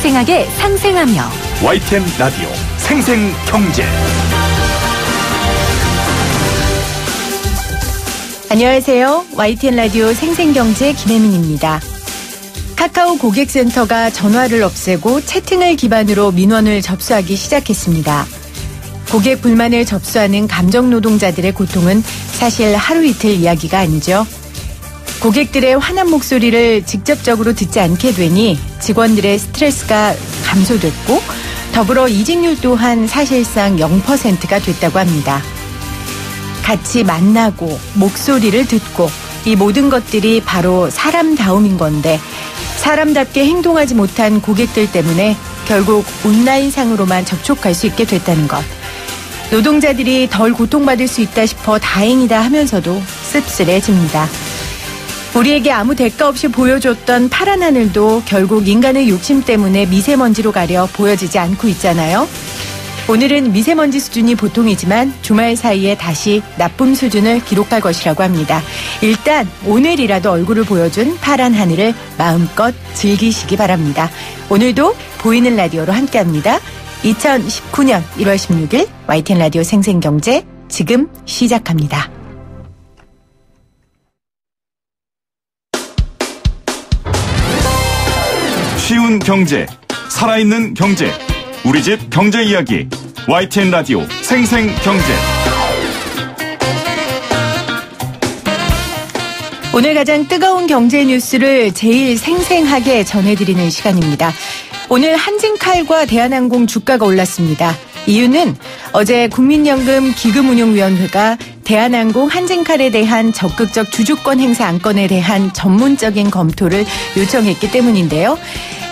생생하게 상생하며 YTN 라디오 생생경제. 안녕하세요. YTN 라디오 생생경제 김혜민입니다. 카카오 고객센터가 전화를 없애고 채팅을 기반으로 민원을 접수하기 시작했습니다. 고객 불만을 접수하는 감정 노동자들의 고통은 사실 하루 이틀 이야기가 아니죠. 고객들의 화난 목소리를 직접적으로 듣지 않게 되니 직원들의 스트레스가 감소됐고 더불어 이직률 또한 사실상 0%가 됐다고 합니다. 같이 만나고 목소리를 듣고 이 모든 것들이 바로 사람다움인 건데 사람답게 행동하지 못한 고객들 때문에 결국 온라인상으로만 접촉할 수 있게 됐다는 것. 노동자들이 덜 고통받을 수 있다 싶어 다행이다 하면서도 씁쓸해집니다. 우리에게 아무 대가 없이 보여줬던 파란 하늘도 결국 인간의 욕심 때문에 미세먼지로 가려 보여지지 않고 있잖아요. 오늘은 미세먼지 수준이 보통이지만 주말 사이에 다시 나쁨 수준을 기록할 것이라고 합니다. 일단 오늘이라도 얼굴을 보여준 파란 하늘을 마음껏 즐기시기 바랍니다. 오늘도 보이는 라디오로 함께합니다. 2019년 1월 16일 YTN 라디오 생생경제 지금 시작합니다. 쉬운 경제, 살아있는 경제, 우리 집 경제 이야기, YTN 라디오 생생경제. 오늘 가장 뜨거운 경제 뉴스를 제일 생생하게 전해드리는 시간입니다. 오늘 한진칼과 대한항공 주가가 올랐습니다. 이유는 어제 국민연금 기금운용위원회가 대한항공 한진칼에 대한 적극적 주주권 행사 안건에 대한 전문적인 검토를 요청했기 때문인데요.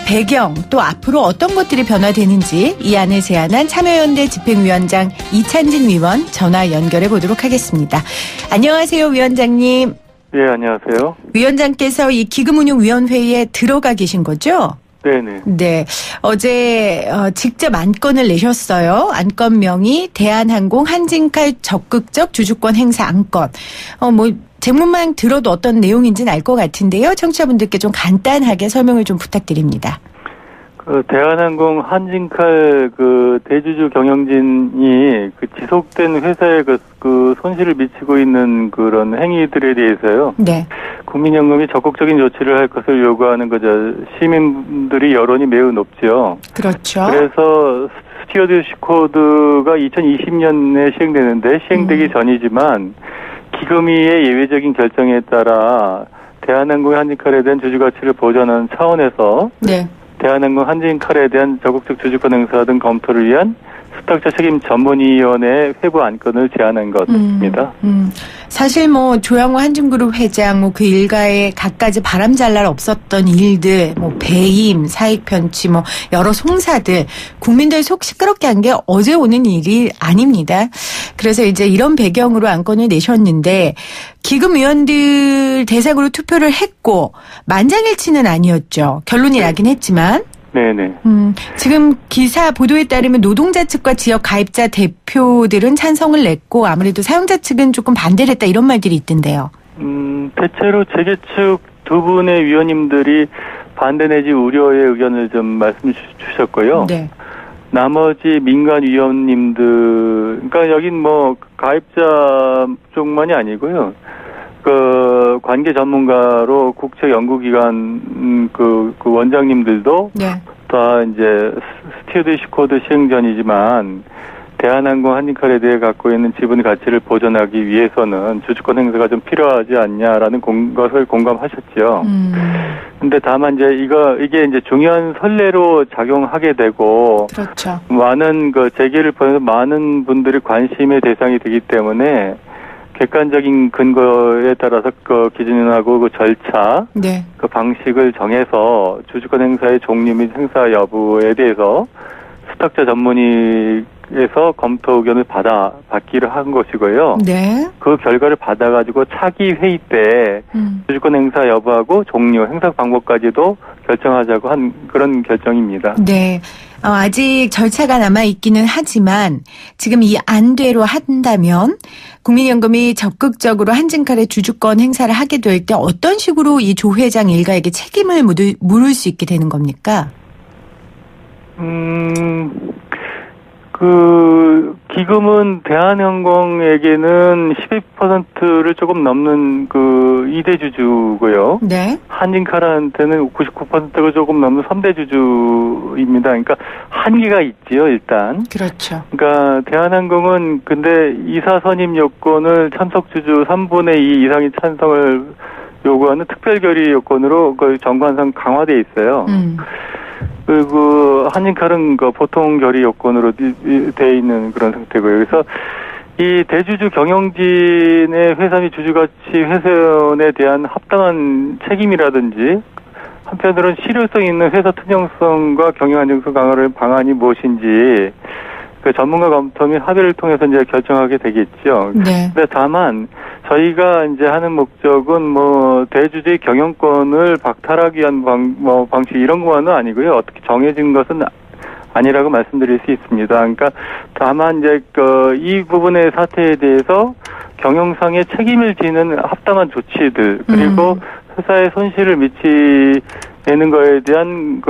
배경 또 앞으로 어떤 것들이 변화되는지 이 안을 제안한 참여연대 집행위원장 이찬진 위원 전화 연결해 보도록 하겠습니다. 안녕하세요, 위원장님. 네, 안녕하세요. 위원장께서 이 기금운용위원회에 들어가 계신 거죠? 네네. 네. 어제 직접 안건을 내셨어요. 안건명이 대한항공 한진칼 적극적 주주권 행사 안건. 제목만 들어도 어떤 내용인지는 알 것 같은데요. 청취자분들께 좀 간단하게 설명을 좀 부탁드립니다. 대한항공 한진칼 대주주 경영진이 지속된 회사에 손실을 미치고 있는 그런 행위들에 대해서요. 네. 국민연금이 적극적인 조치를 할 것을 요구하는 거죠. 시민들이 여론이 매우 높죠. 그렇죠. 그래서 스튜어드십 코드가 2020년에 시행되는데 시행되기 전이지만 기금위의 예외적인 결정에 따라 대한항공 한진칼에 대한 주주 가치를 보전하는 차원에서 네. 대한항공 한진칼에 대한 적극적 주주권 행사 등 검토를 위한 수탁자 책임 전문위원회 회부 안건을 제안한 것입니다. 사실 조양호 한진그룹 회장 그 일가에 갖가지 바람잘 날 없었던 일들, 배임, 사익 편취, 여러 송사들 국민들 속 시끄럽게 한 게 어제 오는 일이 아닙니다. 그래서 이제 이런 배경으로 안건을 내셨는데 기금위원들 대상으로 투표를 했고 만장일치는 아니었죠. 결론이 나긴 했지만. 네네. 지금 기사 보도에 따르면 노동자 측과 지역 가입자 대표들은 찬성을 냈고 아무래도 사용자 측은 조금 반대를 했다 이런 말들이 있던데요. 대체로 재계 측 두 분의 위원님들이 반대 내지 우려의 의견을 좀 말씀 주셨고요. 네. 나머지 민간 위원님들, 그러니까 여긴 가입자 쪽만이 아니고요. 관계 전문가로 국책 연구기관 원장님들도 네. 다 이제 스튜어드십 코드 시행 전이지만 대한항공 한진칼에 대해 갖고 있는 지분 가치를 보존하기 위해서는 주주권 행사가 좀 필요하지 않냐라는 것을 공감하셨죠. 근데 다만 이제 이게 이제 중요한 선례로 작용하게 되고 그렇죠. 많은 재계를 포함해서 많은 분들이 관심의 대상이 되기 때문에 객관적인 근거에 따라서 기준하고 절차, 네. 방식을 정해서 주주권 행사의 종류 및 행사 여부에 대해서 수탁자 전문위에서 검토 의견을 받기를 한 것이고요. 네. 그 결과를 받아가지고 차기 회의 때 주주권 행사 여부하고 종류, 행사 방법까지도 결정하자고 한 그런 결정입니다. 네. 아직 절차가 남아있기는 하지만 지금 이 안대로 한다면 국민연금이 적극적으로 한진칼의 주주권 행사를 하게 될 때 어떤 식으로 이 조 회장 일가에게 책임을 물을 수 있게 되는 겁니까? 그 기금은 대한항공에게는 12%를 조금 넘는 그 2대 주주고요. 네. 한진카라한테는 99%가 조금 넘는 3대 주주입니다. 그러니까 한계가 있지요, 일단. 그렇죠. 그러니까 대한항공은 근데 이사 선임 요건을 참석 주주 3분의 2 이상의 찬성을 요구하는 특별 결의 요건으로 그 정관상 강화돼 있어요. 그리고 한진칼은 그 보통 결의 요건으로 돼 있는 그런 상태고요. 그래서 이 대주주 경영진의 회사 및 주주가치 훼손에 대한 합당한 책임이라든지 한편으로는 실효성 있는 회사 투명성과 경영 안정성 강화를 방안이 무엇인지 그 전문가 검토 및 합의를 통해서 이제 결정하게 되겠죠. 네. 근데 다만 저희가 이제 하는 목적은 뭐 대주주의 경영권을 박탈하기 위한 방식 이런 거는 아니고요. 어떻게 정해진 것은 아니라고 말씀드릴 수 있습니다. 그러니까 다만 이제 이 부분의 사태에 대해서 경영상의 책임을 지는 합당한 조치들 그리고 회사에 손실을 미치는 거에 대한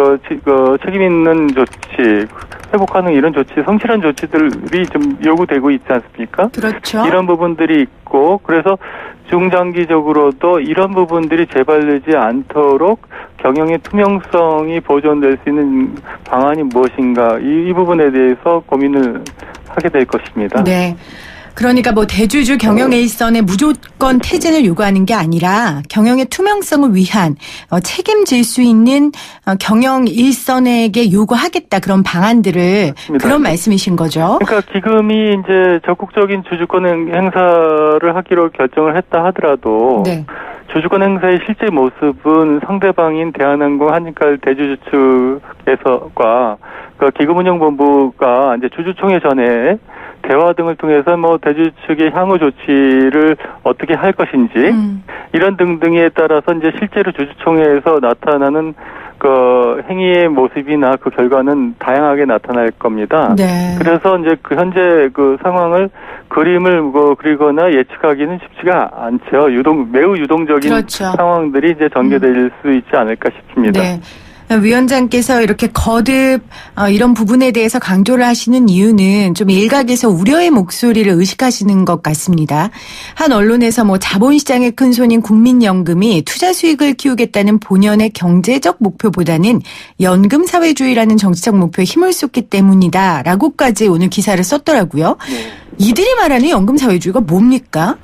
책임 있는 조치, 회복하는 이런 조치, 성실한 조치들이 좀 요구되고 있지 않습니까? 그렇죠. 이런 부분들이 있고 그래서 중장기적으로도 이런 부분들이 재발되지 않도록 경영의 투명성이 보존될 수 있는 방안이 무엇인가 이 부분에 대해서 고민을 하게 될 것입니다. 네. 그러니까 뭐 대주주 경영 일선의 무조건 퇴진을 요구하는 게 아니라 경영의 투명성을 위한 책임질 수 있는 경영 일선에게 요구하겠다 그런 방안들을 맞습니다. 그런 말씀이신 거죠. 그러니까 기금이 이제 적극적인 주주권 행사를 하기로 결정을 했다 하더라도 네. 주주권 행사의 실제 모습은 상대방인 대한항공 한진칼 대주주 측에서과 그 기금운용본부가 이제 주주총회 전에 대화 등을 통해서 뭐 대주주 측의 향후 조치를 어떻게 할 것인지 이런 등등에 따라서 이제 실제로 주주총회에서 나타나는 그 행위의 모습이나 그 결과는 다양하게 나타날 겁니다. 네. 그래서 이제 그 현재 그 상황을 그림을 그리거나 예측하기는 쉽지가 않죠. 매우 유동적인 그렇죠. 상황들이 이제 전개될 수 있지 않을까 싶습니다. 네. 위원장께서 이렇게 거듭 이런 부분에 대해서 강조를 하시는 이유는 좀 일각에서 우려의 목소리를 의식하시는 것 같습니다. 한 언론에서 뭐 자본시장의 큰손인 국민연금이 투자 수익을 키우겠다는 본연의 경제적 목표보다는 연금 사회주의라는 정치적 목표에 힘을 쏟기 때문이다라고까지 오늘 기사를 썼더라고요. 네. 이들이 말하는 연금 사회주의가 뭡니까?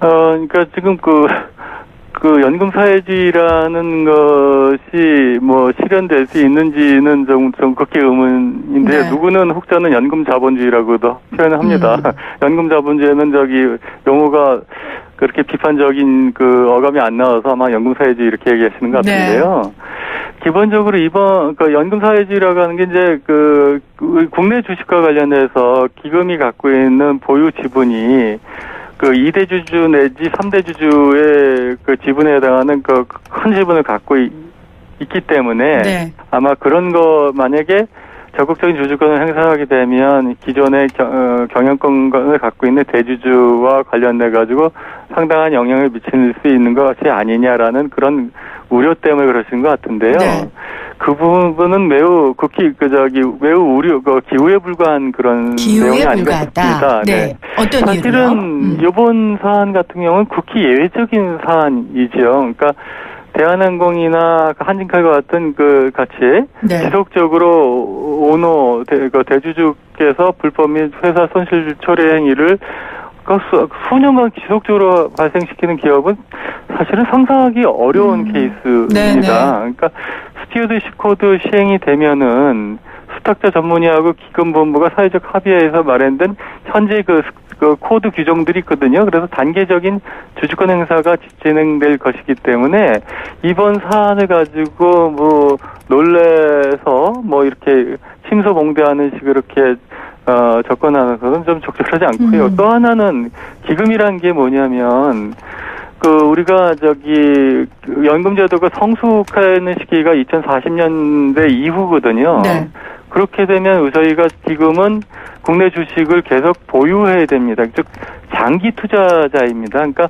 그러니까 지금 그 연금 사회주의라는 것이 뭐 실현될 수 있는지는 좀 극히 의문인데 네. 누구는 혹자는 연금 자본주의라고도 표현을 합니다. 연금 자본주의는 용어가 그렇게 비판적인 그 어감이 안 나와서 아마 연금 사회주의 이렇게 얘기하시는 것 같은데요. 네. 기본적으로 이번 연금 사회주의라고 하는 게 이제 국내 주식과 관련해서 기금이 갖고 있는 보유 지분이 그 2대 주주 내지 3대 주주의 그 지분에 해당하는 그 큰 지분을 갖고 있기 때문에 네. 아마 그런 거 만약에 적극적인 주주권을 행사하게 되면 기존의 경영권을 갖고 있는 대주주와 관련돼 가지고 상당한 영향을 미칠 수 있는 것이 아니냐라는 그런 우려 때문에 그러신 것 같은데요. 네. 그 부분은 매우 매우 기우에 불과한 그런 내용이 아닌가 싶습니다. 네. 네. 어떤 사실은 이번 사안 같은 경우는 극히 예외적인 사안이죠. 그러니까 대한항공이나 한진칼과 같은 같이 네. 지속적으로 대주주께서 불법 및 회사 손실 초래 행위를 수년간 지속적으로 발생시키는 기업은 사실은 상상하기 어려운 케이스입니다. 네네. 그러니까 스튜어드십 코드 시행이 되면은 수탁자 전문의하고 기금본부가 사회적 합의해서 마련된 현재 그 코드 규정들이 있거든요. 그래서 단계적인 주주권 행사가 진행될 것이기 때문에 이번 사안을 가지고 뭐 놀래서 뭐 이렇게 심소봉대하는 식으로 이렇게 접근하는 것은 좀 적절하지 않고요. 또 하나는 기금이라는 게 뭐냐면 우리가 연금제도가 성숙하는 시기가 2040년대 이후거든요. 네. 그렇게 되면 저희가 지금은 국내 주식을 계속 보유해야 됩니다. 즉 장기 투자자입니다. 그러니까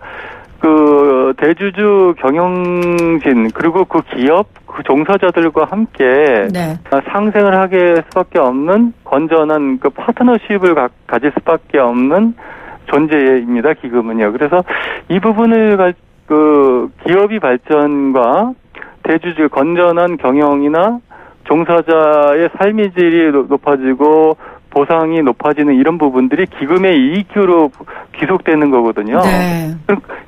그 대주주 경영진 그리고 그 기업 그 종사자들과 함께 네. 상생을 하게 수밖에 없는 건전한 그 파트너십을 가질 수밖에 없는 존재입니다. 기금은요. 그래서 이 부분을 그 기업이 발전과 대주주 건전한 경영이나 종사자의 삶의 질이 높아지고 보상이 높아지는 이런 부분들이 기금의 이익으로 귀속되는 거거든요. 네.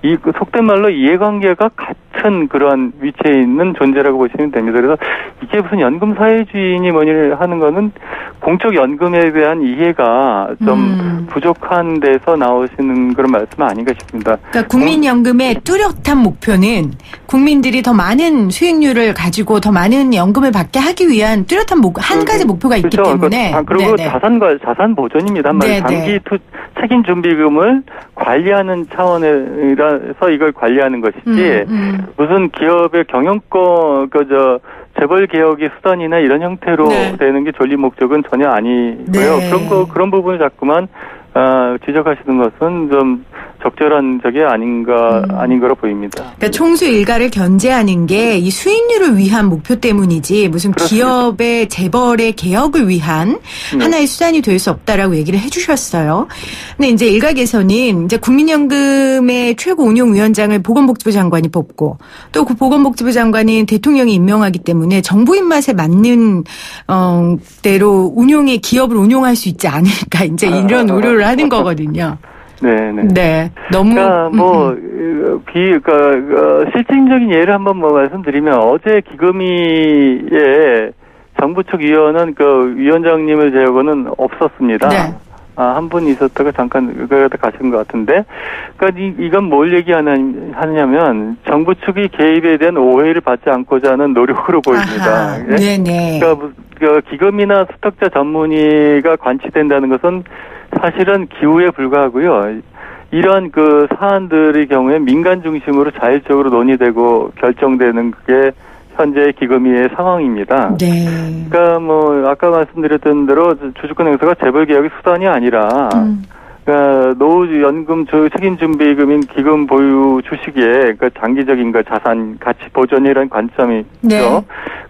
이 속된 말로 이해관계가 같은 그러한 위치에 있는 존재라고 보시면 됩니다. 그래서 이게 무슨 연금 사회주의니 뭐니 하는 거는 공적 연금에 대한 이해가 좀 부족한 데서 나오시는 그런 말씀 아닌가 싶습니다. 그러니까 국민연금의 뚜렷한 목표는 국민들이 더 많은 수익률을 가지고 더 많은 연금을 받게 하기 위한 뚜렷한 한 가지 목표가 있기 그렇죠. 때문에. 그리고 자산 보존입니다. 장기 책임 준비금을 관리하는 차원에서 이걸 관리하는 것이지 무슨 기업의 경영권 재벌 개혁의 수단이나 이런 형태로 되는 게 존립 목적은 전혀 아니고요. 그런 부분을 자꾸만 지적하시는 것은 좀 적절한 적이 아닌 거로 보입니다. 그러니까 총수 일가를 견제하는 게 이 수익률을 위한 목표 때문이지 무슨 그렇습니다. 기업의 재벌의 개혁을 위한 하나의 수단이 될 수 없다라고 얘기를 해주셨어요. 근데 이제 일각에서는 이제 국민연금의 최고 운용위원장을 보건복지부 장관이 뽑고 또 그 보건복지부 장관은 대통령이 임명하기 때문에 정부 입맛에 맞는 대로 기업을 운용할 수 있지 않을까 이제 이런 우려를 하는 거거든요. 네. 너무. 실질적인 예를 한번 말씀드리면 어제 기금위에 정부 측 위원은 위원장님을 제외하고는 없었습니다. 네. 한 분 있었다가 잠깐 가신 것 같은데, 이건 뭘 얘기하냐면 정부 측이 개입에 대한 오해를 받지 않고자 하는 노력으로 보입니다. 네네. 기금이나 수탁자 전문의가 관치된다는 것은 사실은 기우에 불과하고요. 이러한 사안들의 경우에 민간 중심으로 자율적으로 논의되고 결정되는 게 현재 기금위의 상황입니다. 네. 아까 말씀드렸던 대로 주주권 행사가 재벌 개혁의 수단이 아니라 노후 연금 책임 준비금인 기금 보유 주식의 장기적인 자산 가치 보존이라는 관점이죠. 네.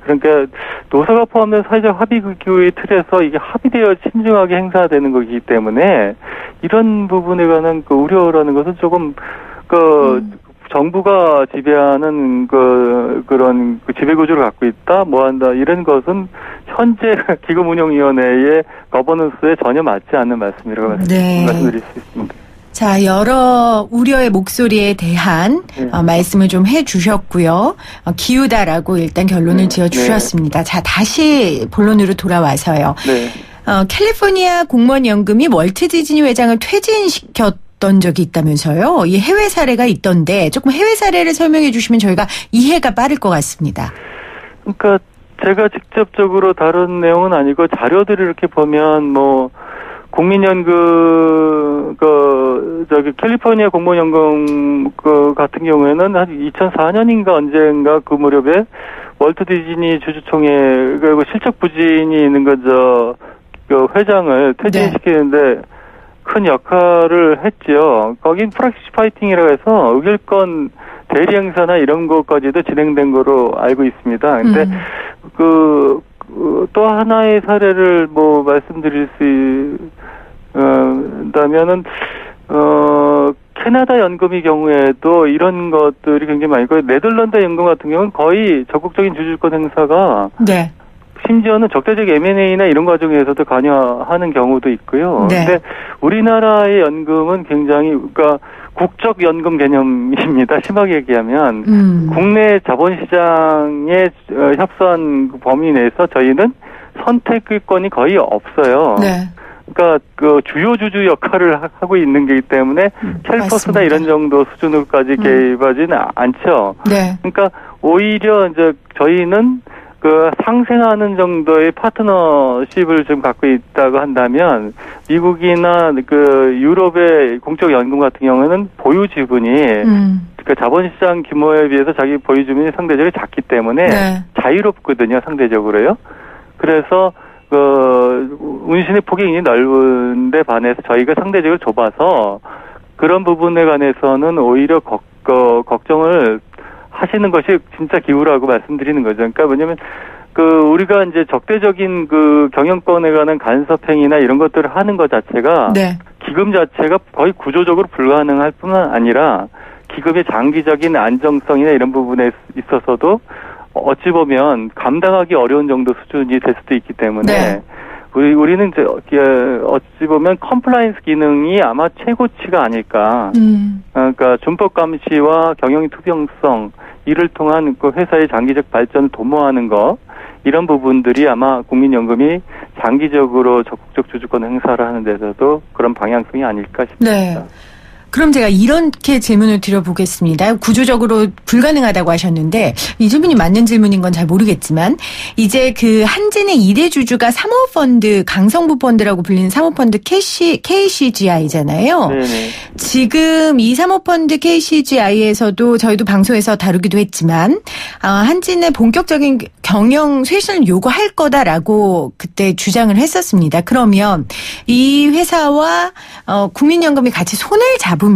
그러니까 노사가 포함된 사회적 합의 기구의 틀에서 이게 합의되어 신중하게 행사되는 것이기 때문에 이런 부분에 관한 우려라는 것은 조금 정부가 지배하는 그런 지배구조를 갖고 있다, 뭐한다 이런 것은 현재 기금운용위원회의 거버넌스에 전혀 맞지 않는 말씀이라고 말씀드릴 수 있습니다. 자, 여러 우려의 목소리에 대한 말씀을 좀 해주셨고요. 기우다라고 일단 결론을 지어주셨습니다. 자, 다시 본론으로 돌아와서요. 캘리포니아 공무원연금이 월트 디즈니 회장을 퇴진시켰던 적이 있다면서요. 이 해외 사례가 있던데 조금 해외 사례를 설명해 주시면 저희가 이해가 빠를 것 같습니다. 그러니까 제가 직접적으로 다룬 내용은 아니고 자료들을 이렇게 보면 국민연금 캘리포니아 공무원연금 같은 경우에는 한 2004년인가 언젠가 그 무렵에 월트 디즈니 주주총회 그리고 실적 부진이 있는 회장을 퇴진시키는데 큰 역할을 했죠. 거긴 프락시 파이팅이라고 해서 의결권 대리 행사나 이런 것까지도 진행된 거로 알고 있습니다. 근데 또 하나의 사례를 말씀드릴 수 있다면은 캐나다 연금의 경우에도 이런 것들이 굉장히 많이 있고 네덜란드 연금 같은 경우는 거의 적극적인 주주권 행사가 심지어는 적대적 M&A나 이런 과정에서도 관여하는 경우도 있고요. 근데 우리나라의 연금은 굉장히 국적 연금 개념입니다. 심하게 얘기하면 국내 자본시장의 협소한 범위 내에서 저희는 선택권이 거의 없어요. 그러니까 주요 주주 역할을 하고 있는 거기 때문에 캘퍼스나 이런 정도 수준으로까지 개입하지는 않죠. 그러니까 오히려 이제 저희는 상생하는 정도의 파트너십을 좀 갖고 있다고 한다면 미국이나 유럽의 공적 연금 같은 경우에는 보유 지분이 자본시장 규모에 비해서 자기 보유 지분이 상대적으로 작기 때문에 자유롭거든요, 상대적으로요. 그래서 운신의 폭이 굉장히 넓은데 반해서 저희가 상대적으로 좁아서 그런 부분에 관해서는 오히려 걱정을 하시는 것이 진짜 기우라고 말씀드리는 거죠. 그러니까 뭐냐면 우리가 이제 적대적인 경영권에 관한 간섭행위나 이런 것들을 하는 것 자체가 네. 기금 자체가 거의 구조적으로 불가능할 뿐만 아니라 기금의 장기적인 안정성이나 이런 부분에 있어서도 어찌 보면 감당하기 어려운 정도 수준이 될 수도 있기 때문에 네. 우리는 이제 어찌 보면 컴플라이언스 기능이 아마 최고치가 아닐까. 그러니까 준법 감시와 경영의 투명성 이를 통한 회사의 장기적 발전을 도모하는 거 이런 부분들이 아마 국민연금이 장기적으로 적극적 주주권 행사를 하는 데서도 그런 방향성이 아닐까 싶습니다. 네. 그럼 제가 이렇게 질문을 드려보겠습니다. 구조적으로 불가능하다고 하셨는데 이 질문이 맞는 질문인 건 잘 모르겠지만 이제 한진의 2대 주주가 사모펀드 강성부 펀드라고 불리는 사모펀드 KCGI잖아요. 네네. 지금 이 사모펀드 KCGI에서도 저희도 방송에서 다루기도 했지만 한진의 본격적인 경영 쇄신을 요구할 거다라고 그때 주장을 했었습니다. 그러면 이 회사와 국민연금이 같이 손을 잡으면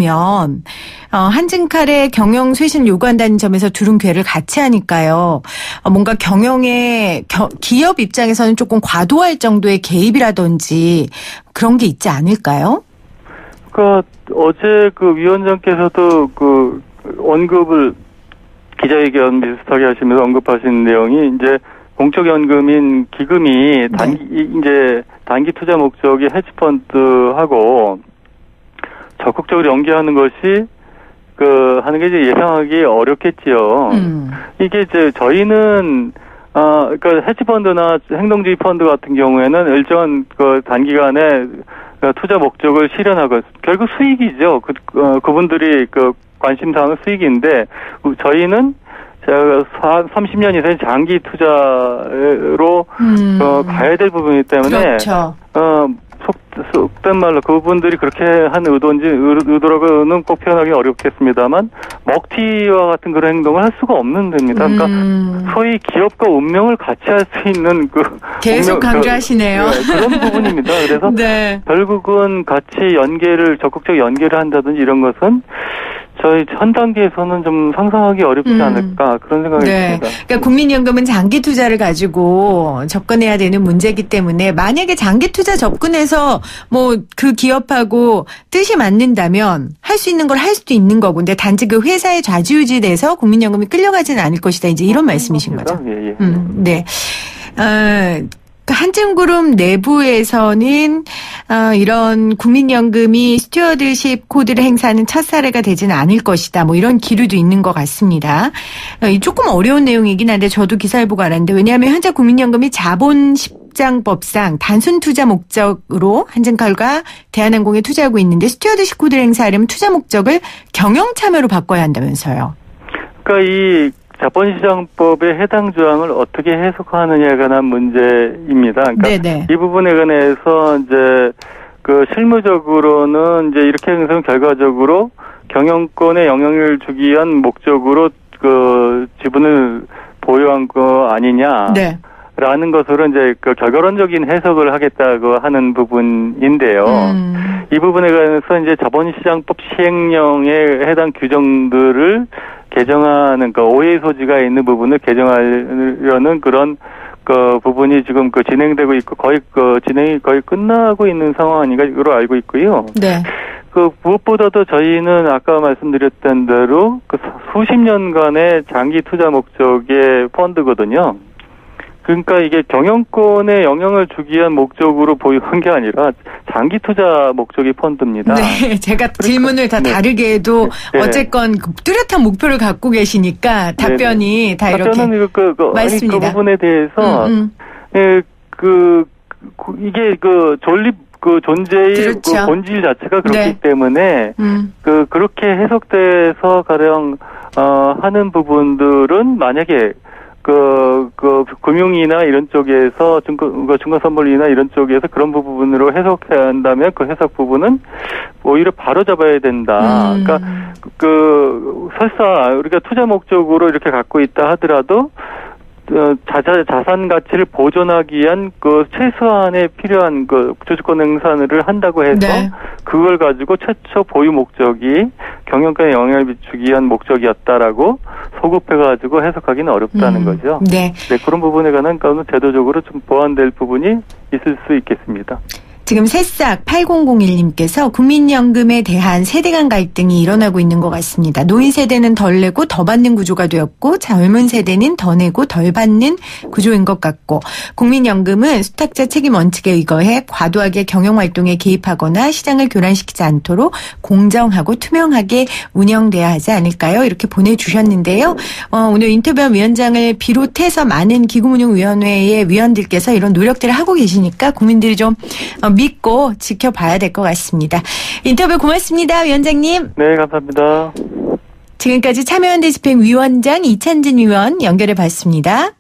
한진칼의 경영 쇄신을 요구한다는 점에서 두른괴를 같이 하니까요. 뭔가 경영의 기업 입장에서는 조금 과도할 정도의 개입이라든지 그런 게 있지 않을까요? 어제 위원장께서도 언급을 기자회견 비슷하게 하시면서 언급하신 내용이 이제 공적연금인 기금이 단기 투자 목적의 헤지펀드하고 적극적으로 연계하는 것이 하는 게 이제 예상하기 어렵겠지요. 이게 이제 저희는 그러니까 헤지펀드나 행동주의 펀드 같은 경우에는 일정한 단기간에 투자 목적을 실현하고 결국 수익이죠. 그분들이 관심 사항은 수익인데 저희는 제가 30년 이상의 장기 투자로 가야 될 부분이기 때문에 그렇죠. 속된 말로 그분들이 그렇게 한 의도라고는 꼭 표현하기 어렵겠습니다만 먹튀와 같은 그런 행동을 할 수가 없는 데입니다. 그러니까 소위 기업과 운명을 같이 할 수 있는 계속 강조하시네요. 그런 부분입니다. 그래서 네. 결국은 같이 적극적 연계를 한다든지 이런 것은 저희 현 단계에서는 좀 상상하기 어렵지 않을까 그런 생각이 네. 듭니다. 그러니까 국민연금은 장기 투자를 가지고 접근해야 되는 문제이기 때문에 만약에 장기 투자 접근해서 그 기업하고 뜻이 맞는다면 할 수 있는 걸 할 수도 있는 거고, 근데 단지 회사의 좌지우지돼서 국민연금이 끌려가지는 않을 것이다. 이제 이런 말씀이신 거죠. 예. 네. 한진그룹 내부에서는 이런 국민연금이 스튜어드십 코드를 행사하는 첫 사례가 되지는 않을 것이다. 이런 기류도 있는 것 같습니다. 조금 어려운 내용이긴 한데 저도 기사를 보고 알았는데 왜냐하면 현재 국민연금이 자본십장법상 단순 투자 목적으로 한진칼과 대한항공에 투자하고 있는데 스튜어드십 코드를 행사하려면 투자 목적을 경영 참여로 바꿔야 한다면서요. 그러니까 이 자본시장법의 해당 조항을 어떻게 해석하느냐에 관한 문제입니다. 그러니까 네네. 이 부분에 관해서 이제 실무적으로는 이제 이렇게 해서 결과적으로 경영권에 영향을 주기 위한 목적으로 지분을 보유한 거 아니냐. 네. 라는 것으로 이제 결과론적인 해석을 하겠다고 하는 부분인데요. 이 부분에 관해서 이제 자본시장법 시행령에 해당 규정들을 개정하는 오해의 소지가 있는 부분을 개정하려는 그런 부분이 지금 진행되고 있고 거의 진행이 거의 끝나고 있는 상황이로 알고 있고요. 네. 무엇보다도 저희는 아까 말씀드렸던 대로 수십 년간의 장기 투자 목적의 펀드거든요. 그러니까 이게 경영권에 영향을 주기 위한 목적으로 보유한 게 아니라 장기 투자 목적의 펀드입니다. 네, 제가 질문을 다 다르게 해도 어쨌건 뚜렷한 목표를 갖고 계시니까 답변이 다 이렇게 맞습니다. 그 부분에 대해서 이게 존립 존재의 그렇죠. 본질 자체가 그렇기 때문에 그렇게 해석돼서 가령 하는 부분들은 만약에 금융이나 이런 쪽에서 증권선물이나 이런 쪽에서 그런 부분으로 해석해야 한다면 그 해석 부분은 오히려 바로 잡아야 된다. 그러니까 설사 우리가 투자 목적으로 이렇게 갖고 있다 하더라도 자산 가치를 보존하기 위한 그 최소한의 필요한 그 주주권 행사를 한다고 해서 네. 그걸 가지고 최초 보유 목적이 경영권에 영향을 미치기 위한 목적이었다라고 소급해가지고 해석하기는 어렵다는 거죠. 네. 네, 그런 부분에 관한 거는 제도적으로 좀 보완될 부분이 있을 수 있겠습니다. 지금 새싹 8001님께서 국민연금에 대한 세대 간 갈등이 일어나고 있는 것 같습니다. 노인 세대는 덜 내고 더 받는 구조가 되었고 젊은 세대는 더 내고 덜 받는 구조인 것 같고 국민연금은 수탁자 책임 원칙에 의거해 과도하게 경영활동에 개입하거나 시장을 교란시키지 않도록 공정하고 투명하게 운영돼야 하지 않을까요? 이렇게 보내주셨는데요. 오늘 인터뷰한 위원장을 비롯해서 많은 기금운용위원회의 위원들께서 이런 노력들을 하고 계시니까 국민들이 좀 믿고 지켜봐야 될 것 같습니다. 인터뷰 고맙습니다. 위원장님. 네, 감사합니다. 지금까지 참여연대 집행위원장 이찬진 위원 연결해 봤습니다.